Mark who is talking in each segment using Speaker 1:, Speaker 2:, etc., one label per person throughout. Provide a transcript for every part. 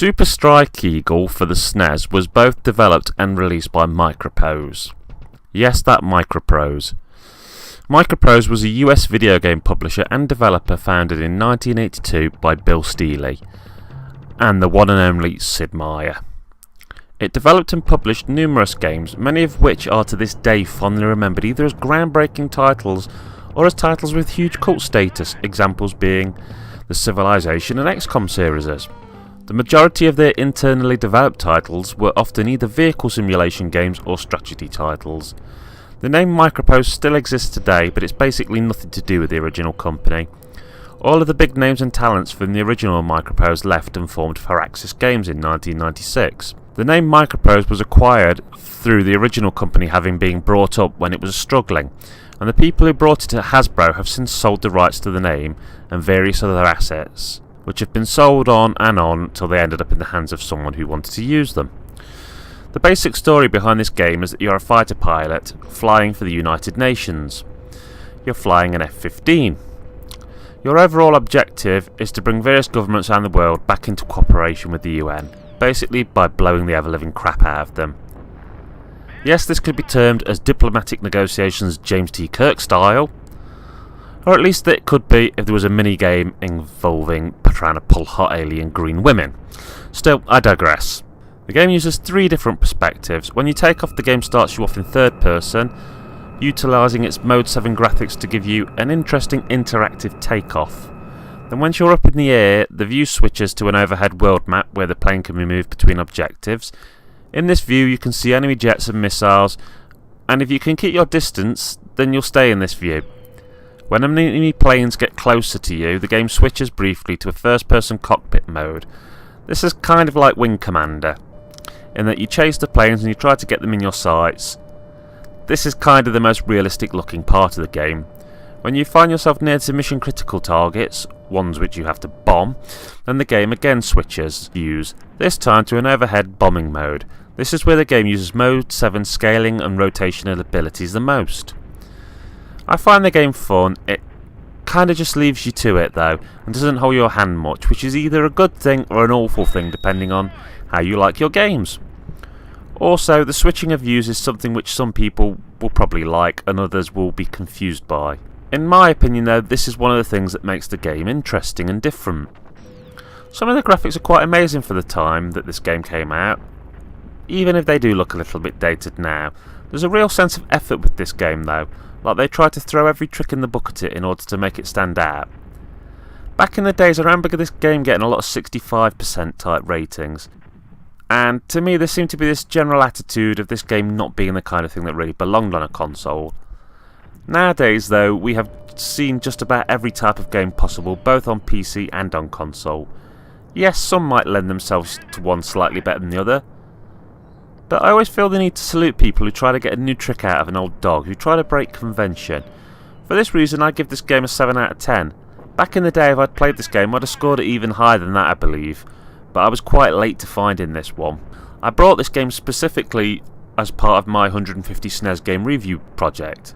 Speaker 1: Super Strike Eagle for the SNES was both developed and released by Microprose. Yes, that Microprose. Microprose was a US video game publisher and developer founded in 1982 by Bill Steely and the one and only Sid Meier. It developed and published numerous games, many of which are to this day fondly remembered either as groundbreaking titles or as titles with huge cult status, examples being the Civilization and XCOM series. The majority of their internally developed titles were often either vehicle simulation games or strategy titles. The name Microprose still exists today, but it's basically nothing to do with the original company. All of the big names and talents from the original Microprose left and formed Firaxis Games in 1996. The name Microprose was acquired through the original company having been brought up when it was struggling, and the people who brought it to Hasbro have since sold the rights to the name and various other assets, which have been sold on and on till they ended up in the hands of someone who wanted to use them. The basic story behind this game is that you're a fighter pilot flying for the United Nations. You're flying an F-15. Your overall objective is to bring various governments around the world back into cooperation with the UN, basically by blowing the ever-living crap out of them. Yes, this could be termed as diplomatic negotiations James T. Kirk style, or at least it could be if there was a mini-game involving trying to pull hot alien green women. Still, I digress. The game uses 3 different perspectives. When you take off, the game starts you off in third person, utilising its Mode 7 graphics to give you an interesting interactive takeoff. Then once you're up in the air, the view switches to an overhead world map where the plane can be moved between objectives. In this view you can see enemy jets and missiles, and if you can keep your distance, then you'll stay in this view. When enemy planes get closer to you, the game switches briefly to a first-person cockpit mode. This is kind of like Wing Commander, in that you chase the planes and you try to get them in your sights. This is kind of the most realistic looking part of the game. When you find yourself near to mission critical targets, ones which you have to bomb, then the game again switches views, this time to an overhead bombing mode. This is where the game uses Mode 7 scaling and rotational abilities the most. I find the game fun. It kind of just leaves you to it though, and doesn't hold your hand much, which is either a good thing or an awful thing depending on how you like your games. Also, the switching of views is something which some people will probably like and others will be confused by. In my opinion though, this is one of the things that makes the game interesting and different. Some of the graphics are quite amazing for the time that this game came out, even if they do look a little bit dated now. There's a real sense of effort with this game though, like they try to throw every trick in the book at it in order to make it stand out. Back in the days I remember this game getting a lot of 65% type ratings, and to me there seemed to be this general attitude of this game not being the kind of thing that really belonged on a console. Nowadays though, we have seen just about every type of game possible, both on PC and on console. Yes, some might lend themselves to one slightly better than the other, but I always feel the need to salute people who try to get a new trick out of an old dog, who try to break convention. For this reason I give this game a 7 out of 10. Back in the day if I'd played this game I'd have scored it even higher than that I believe, but I was quite late to finding this one. I brought this game specifically as part of my 150 SNES game review project,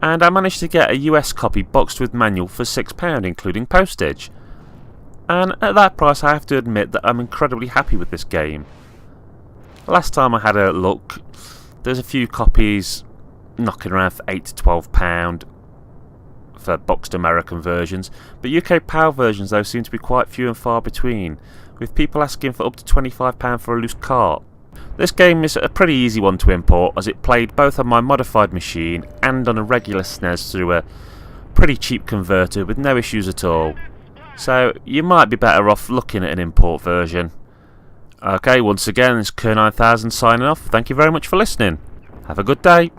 Speaker 1: and I managed to get a US copy boxed with manual for £6 including postage. And at that price I have to admit that I'm incredibly happy with this game. Last time I had a look, there's a few copies knocking around for £8 to £12 for boxed American versions, but UK PAL versions though seem to be quite few and far between, with people asking for up to £25 for a loose cart. This game is a pretty easy one to import, as it played both on my modified machine and on a regular SNES through a pretty cheap converter with no issues at all. So you might be better off looking at an import version. Okay, once again, it's Kerr9000 signing off. Thank you very much for listening. Have a good day.